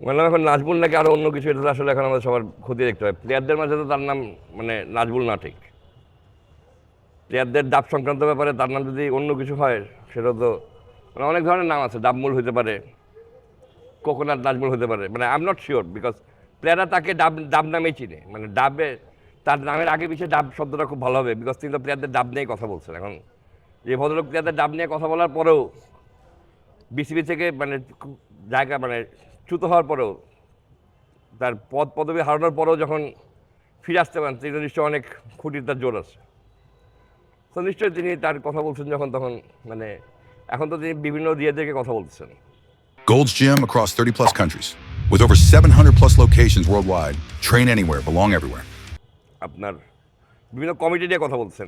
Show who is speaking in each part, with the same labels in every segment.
Speaker 1: বললাম এখন নাজবুল নাকি আরও অন্য কিছু, এটা তো আসলে এখন আমাদের সবার ক্ষতি দেখতে হয়। প্লেয়ারদের মাঝে তো তার নাম মানে নাজবুল না ঠিক, প্লেয়ারদের ডাব সংক্রান্ত ব্যাপারে তার নাম যদি অন্য কিছু হয় সেটা তো মানে অনেক ধরনের নাম আছে, ডাবমূল হতে পারে, কোকোনাট নাজমুল হতে পারে, মানে I am not sure because প্লেয়াররা তাকে ডাব ডাব নামেই চিনে, মানে ডাবে তার নামের আগে পিছিয়ে ডাব শব্দটা খুব ভালো হবে বিকজ তিনি তো প্লেয়ারদের ডাব নিয়েই কথা বলছেন। এখন যে ভদ্রলোক প্লেয়ারদের ডাব নিয়ে কথা বলার পরেও বিসিবি থেকে মানে জায়গা মানে চ্যুত হওয়ার পরেও তার পদ পদবি হারানোর পরেও যখন ফিরে আসতে পারেন তিনি নিশ্চয়ই অনেক খুঁটির তার জোর আছে। তো নিশ্চয়ই তিনি তার কথা বলছেন যখন তখন মানে এখন তো তিনি বিভিন্ন দিকে কথা বলছেন।
Speaker 2: Gold's Gym across 30 plus countries. With over 700 plus locations worldwide. Train anywhere, belong everywhere.
Speaker 1: আপনার বিভিন্ন কমিটি নিয়ে কথা বলছেন,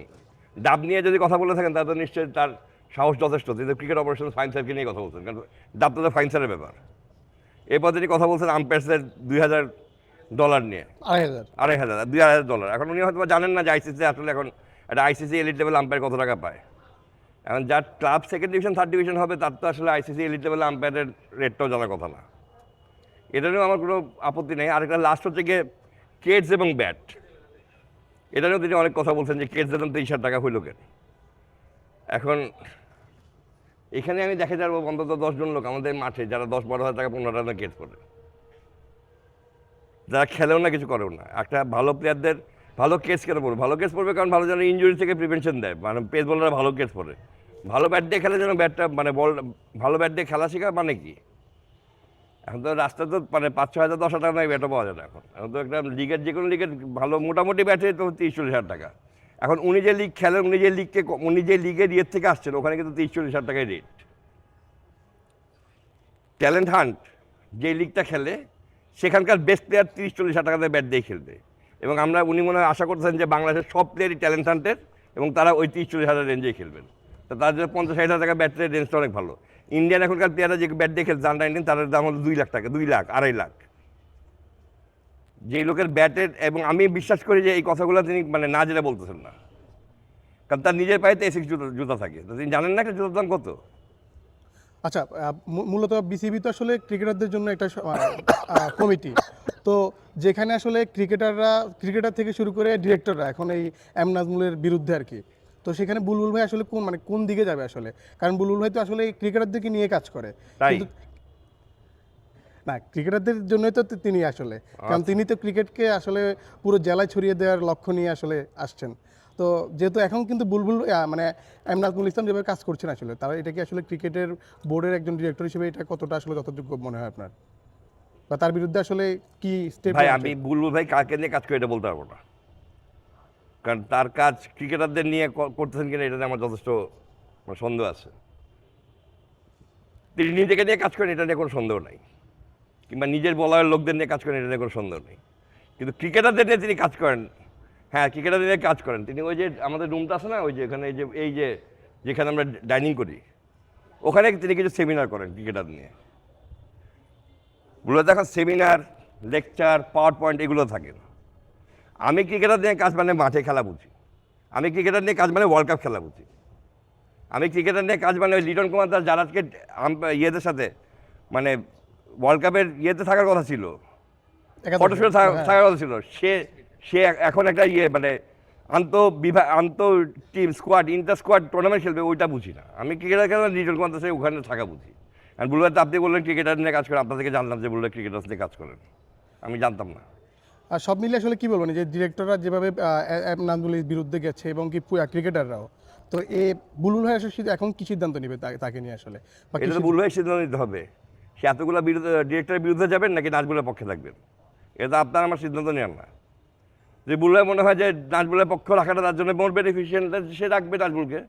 Speaker 1: ডাব নিয়ে যদি কথা বলে থাকেন তাহলে তো নিশ্চয়ই তার সাহস যথেষ্ট। তিনি তো ক্রিকেট অপারেশন ফাইন স্যারকে নিয়ে কথা বলছেন, কারণ ডাব তো ফাইন স্যারের ব্যাপার। এরপর তিনি কথা বলছেন আম্পায়ার্সের $2,000 নিয়ে, 2,500 $2,000। এখন উনি হয়তো জানেন না যে আইসিসি আসলে এখন একটা আইসিসি এলিট লেভেল আম্পায়ার কত টাকা পায়। এখন যার club second division third division হবে তার তো আসলে আইসিসি এলিট লেভেল আম্পায়ারের রেটটাও জানার কথা না। এটা নিয়েও আমার কোনো আপত্তি নেই। আরেকটা লাস্ট হচ্ছে গিয়ে কেটস এবং ব্যাট, এটা নিয়েও তিনি অনেক কথা বলছেন যে কেটস দিলাম 23,000 হইল কেন। এখন এখানে আমি দেখে যাবো অন্তত 10 জন লোক আমাদের মাঠে যারা 10-12,000 15,000 কেটস পড়ে, যারা খেলেও না কিছু করেও না। একটা ভালো প্লেয়ারদের ভালো কেস কেন পড়বে? ভালো কেস পড়বে কারণ ভালো যেন ইঞ্জুরি থেকে প্রিভেনশন দেয়, মানে পেস বলাররা ভালো কেস পড়ে। ভালো ব্যাট দিয়ে খেলে যেন ব্যাটটা মানে বল ভালো ব্যাট দিয়ে খেলা শেখা মানে কি? এখন তো রাস্তা তো মানে 5-6 হাজার 10,000 টাকা নয় ব্যাটও পাওয়া যায় না এখন। এখন তো একটা লিগের যে কোনো লিগের ভালো মোটামুটি ব্যাটে তো 30-40 হাজার টাকা। এখন উনি যে লিগ খেলেন উনি যে লিগের ইয়ের থেকে আসছেন ওখানে কিন্তু 30-40 হাজার টাকায় রেট। ট্যালেন্ট হান্ট যে লিগটা খেলে সেখানকার বেস্ট প্লেয়ার 30-40 হাজার টাকাতে ব্যাট দিয়ে খেলবে, এবং উনি মনে হয় আশা করতেছেন যে বাংলাদেশের সব প্লেয়ারই ট্যালেন্ট হান্টের এবং তারা ওই 30-40 হাজার রেঞ্জেই খেলবেন। তো তার জন্য 50-60 হাজার টাকা ব্যাটের রেঞ্জটা অনেক ভালো। ইন্ডিয়ান এখনকার প্লেয়াররা যে ব্যাট দিয়ে খেলছে আন্ডার 19 তাদের দাম হলো 2 লাখ টাকা, 2 লাখ 2.5 লাখ। যেই লোকের ব্যাটের, এবং আমি বিশ্বাস করি যে এই কথাগুলো তিনি মানে না জেনে বলতেছেন না, কারণ তার নিজের পায়ে তো এসিক্স জুতা থাকে। তো তিনি জানেন না একটা জুতার দাম কত।
Speaker 3: আচ্ছা, মূলত বিসিবি তো আসলে ক্রিকেটারদের জন্য একটা কমিটি, তো যেখানে আসলে ক্রিকেটার থেকে শুরু করে ডিরেক্টররা এখন এই এম নাজমুলের বিরুদ্ধে আর কি, তো সেখানে বুলবুল ভাই আসলে কোন দিকে যাবে আসলে? কারণ বুলবুল ভাই তো আসলে ক্রিকেটারদেরকে নিয়ে কাজ করে,
Speaker 1: তাই
Speaker 3: কিন্তু না, ক্রিকেটারদের জন্যই তো তিনি আসলে, কারণ তিনি তো ক্রিকেটকে আসলে পুরো জেলায় ছড়িয়ে দেওয়ার লক্ষ্য নিয়ে আসলে আসছেন। তো যেহেতু এখন কিন্তু বুলবুল মানে এম নাজমুল ইসলাম যেভাবে কাজ করছেন আসলে, তারা এটা কি আসলে ক্রিকেটের বোর্ডের একজন ডিরেক্টর হিসেবে এটা কতটা আসলে যথাযোগ্য মনে হয় আপনার, বা তার বিরুদ্ধে আসলে কি স্টেপ?
Speaker 1: ভাই আমি বুলবুল ভাই কাকে নিয়ে কাজ করে এটা বলতে পারবো না, কারণ তার কাজ ক্রিকেটারদের নিয়ে করতেছেন কিনা এটা নিয়ে আমার যথেষ্ট সন্দেহ আছে। তিনি নিজেকে নিয়ে কাজ করেন এটা নিয়ে কোনো সন্দেহ নাই, কিংবা নিজের বলার লোকদের নিয়ে কাজ করেন এটা নিয়ে কোনো সন্দেহ নেই, কিন্তু ক্রিকেটারদের নিয়ে তিনি কাজ করেন। হ্যাঁ, ক্রিকেটারদের নিয়ে কাজ করেন তিনি। ওই যে আমাদের রুমটা আছে না, ওই যে এখানে এই যে যেখানে আমরা ডাইনিং করি ওখানে তিনি কিছু সেমিনার করেন ক্রিকেটার নিয়ে। ওগুলো এখন সেমিনার, লেকচার, পাওয়ার পয়েন্ট এগুলো থাকে না। আমি ক্রিকেটার নিয়ে কাজ মানে মাঠে খেলা বুঝি, আমি ক্রিকেটার নিয়ে কাজ মানে ওয়ার্ল্ড কাপ খেলা বুঝি, আমি ক্রিকেটার নিয়ে কাজ মানে ওই লিটন কুমার দাস যারা আজকে ইয়েদের সাথে মানে ওয়ার্ল্ড কাপের ইয়েতে থাকার কথা ছিল, ফটোশুটে থাকার কথা ছিল, সে এখন একটা মানে আন্ত team squad inter squad tournament খেলবে ওইটা বুঝি না। আমি ক্রিকেটার খেলা লিটন কুমার দাসের ওখানে থাকা বুঝি। আর বুলবাই তো আপনি বললেন ক্রিকেটার নিয়ে কাজ করেন, আপনার থেকে জানলাম যে বললে ক্রিকেটার নিয়ে কাজ করেন, আমি জানতাম না।
Speaker 3: আর সব মিলিয়ে আসলে কি বলবেন যে ডিরেক্টররা যেভাবে এম নাজমুলের বিরুদ্ধে গেছে এবং কি ক্রিকেটাররাও, তো বুলবুল ভাই আসলে এখন কি সিদ্ধান্ত নেবে তাকে নিয়ে আসলে?
Speaker 1: এটা তো বুলবাই সিদ্ধান্ত নিতে হবে, সে এতগুলো ডিরেক্টরের বিরুদ্ধে যাবেন নাকি নাজমুলের পক্ষে থাকবেন, এটা আপনার আমার সিদ্ধান্ত নেন না। যে বুলবাই মনে হয় যে নাজমুলের পক্ষ রাখাটা তার জন্য মোর বেনিফিশিয়াল সে রাখবে নাজমুলকে,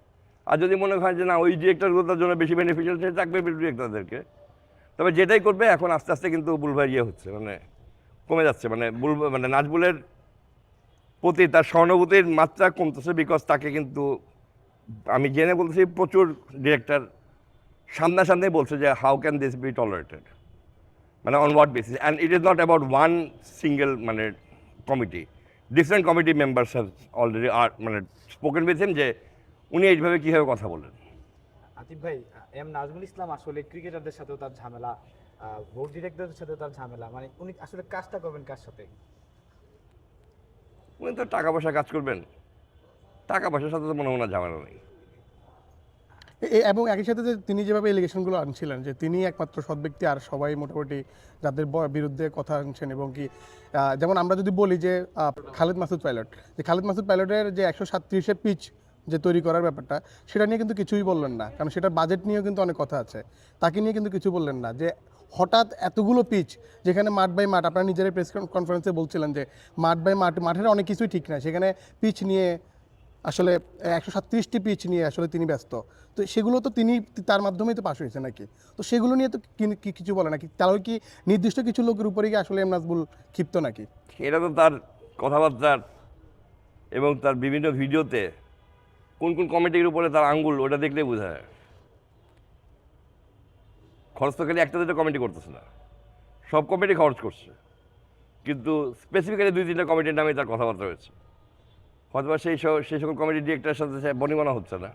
Speaker 1: আর যদি মনে হয় যে না ওই ডিরেক্টরগুলো তার জন্য বেশি বেনিফিশিয়াল সে রাখবে ডিরেক্টরদেরকে। তবে যেটাই করবে এখন আস্তে আস্তে কিন্তু বুলবাই হচ্ছে মানে কমে যাচ্ছে, মানে নাজমুলের প্রতি তার সহানুভূতির মাত্রা কমতেছে, বিকজ তাকে কিন্তু আমি জেনে বলতেছি প্রচুর ডিরেক্টর সামনাসামনি বলছে যে how can this be tolerated, মানে on what basis, and it is not about one single মানে committee, different committee members have already মানে স্পোকেন উইথ হিম যে উনি এইভাবে কীভাবে কথা বলেন।
Speaker 4: আতিফ ভাই, এম নাজমুল ইসলাম আসলে ক্রিকেটারদের সাথেও তার ঝামেলা বোর্ড ডিরেক্টরের সাথে তার ঝামেলা, মানে উনি আসলে কাজটা করবেন কার সাথে?
Speaker 1: উনি তো টাকা পয়সা কাজ করবেন, টাকা পয়সার সাথে তো মনে হয় না ঝামেলা নেই।
Speaker 3: এবং একই সাথে যে তিনি যেভাবে এলিগেশনগুলো আনছিলেন যে তিনি একমাত্র সৎ ব্যক্তি আর সবাই মোটামুটি যাদের বিরুদ্ধে কথা আনছেন, এবং কি যেমন আমরা যদি বলি যে খালেদ মাসুদ পাইলট, যে খালেদ মাসুদ পাইলটের যে 137-এ পিচ যে তৈরি করার ব্যাপারটা, সেটা নিয়ে কিন্তু কিছুই বললেন না, কারণ সেটার বাজেট নিয়েও কিন্তু অনেক কথা আছে। তাকে নিয়ে কিন্তু কিছু বললেন না যে হঠাৎ এতগুলো পিচ, যেখানে মাঠ বাই মাঠ, আপনারা নিজেরাই প্রেস কনফারেন্সে বলছিলেন যে মাঠ বাই মাঠ, মাঠের অনেক কিছুই ঠিক না, সেখানে পিচ নিয়ে আসলে 137টি পিচ নিয়ে আসলে তিনি ব্যস্ত। তো সেগুলো তো তিনি তার মাধ্যমেই তো পাশ হয়েছে নাকি, তো সেগুলো নিয়ে তো কিছু বলে নাকি, তাহলে কি নির্দিষ্ট কিছু লোকের উপরেই কি আসলে এম নাজবুল ক্ষিপ্ত নাকি?
Speaker 1: এটা তো তার কথাবার্তার এবং তার বিভিন্ন ভিডিওতে কোন কোন কমিটির উপরে তার আঙ্গুল, ওটা দেখলেই বোঝা যায়। খরচ তো খালি একটা দুটো কমিটি করতেছে না, সব কমিটি খরচ করছে, কিন্তু স্পেসিফিক্যালি 2-3টা কমিটির নামে তার কথাবার্তা হয়েছে। হয়তো সেই সকল কমিটির ডিরেক্টরের সাথে বনিবনা হচ্ছে না।